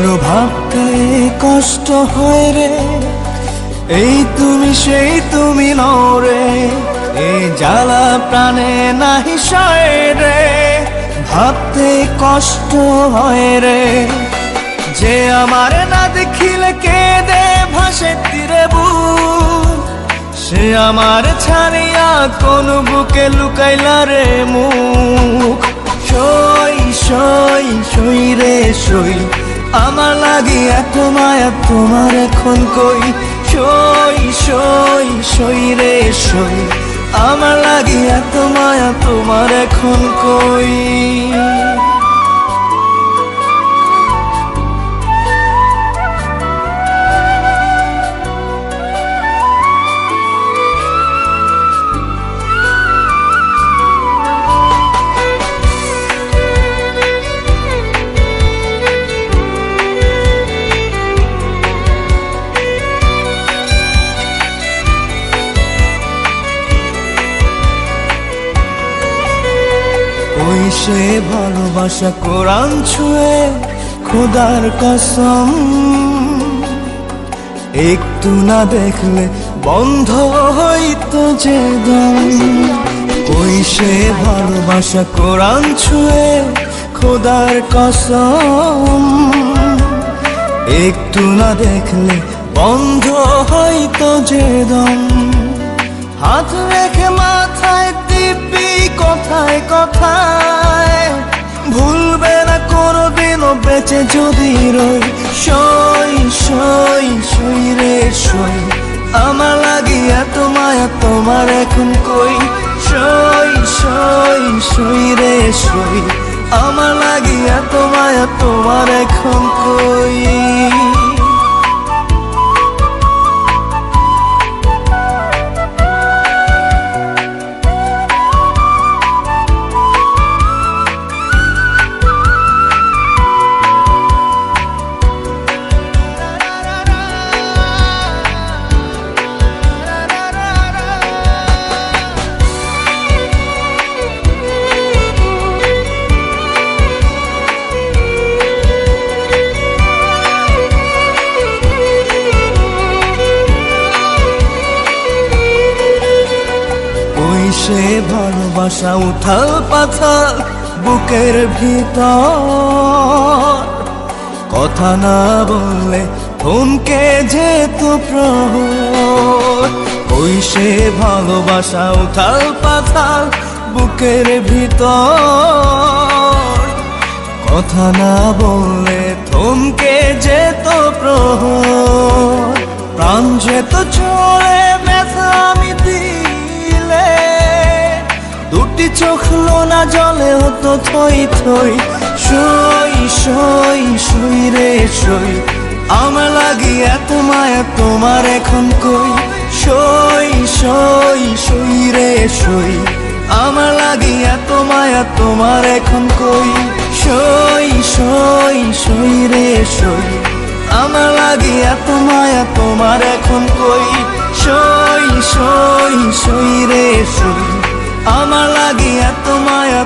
বড় ভাবতে কষ্ট হয় রে, এই তুমি সেই তুমি নও রে, এই জ্বালা প্রাণে নাহি সয় রে, ভাবতে কষ্ট হয় রে। যে আমার না দেখিলে কেঁদে ভাসে তীরে বুক, সে আমার ছাড়িয়া কোন বুকে লুকাইলা রে মুখ। সই সই সই রে সই, আমার লাগি এত মায়া তোমার এখন কই। সই সই সই রে সই, আমার লাগি এত মায়া তোমার এখন কই। ওই সে ভালোবাসা কোরআন ছুঁয়ে খোদার কসম, একটু না দেখলে বন্ধ হইতো যে দম। ওই সে ভালোবাসা কোরআন ছুঁয়ে খোদার কসম, একটু না দেখলে বন্ধ হইতো যে দম। হাত রেখে মাথায় দিব্যি কথায় কথায়, ভুলবে না কোনোদিনও বেঁচে যদি রই। সই সই সই রে সই, আমার লাগি এত মায়া তোমার এখন কই। সই সই সই রে সই, আমার লাগি এত মায়া তোমার এখন কই। সে ভালোবাসা উথাল পাথাল বুকের ভিতর, কথা না বললে থমকে যেত প্রহর। ওই সে ভালোবাসা উথাল পাথাল বুকের ভিতর, কথা না বললে থমকে যেত প্রহর। প্রাণ যেত চলে ব্যথা আমি দিলে, দুটি চোখ লোনা জলে হতো থই থই। সই সই সই রে সই, আমার লাগি এত মায়া তোমার এখন কই। সই সই সই রে সই, আমার লাগি এত মায়া তোমার এখন কই। সই সই সই রে সই, আমার লাগি এত মায়া তোমার এখন কই। সই সই সই রে সই, আমার লাগি এত মায়া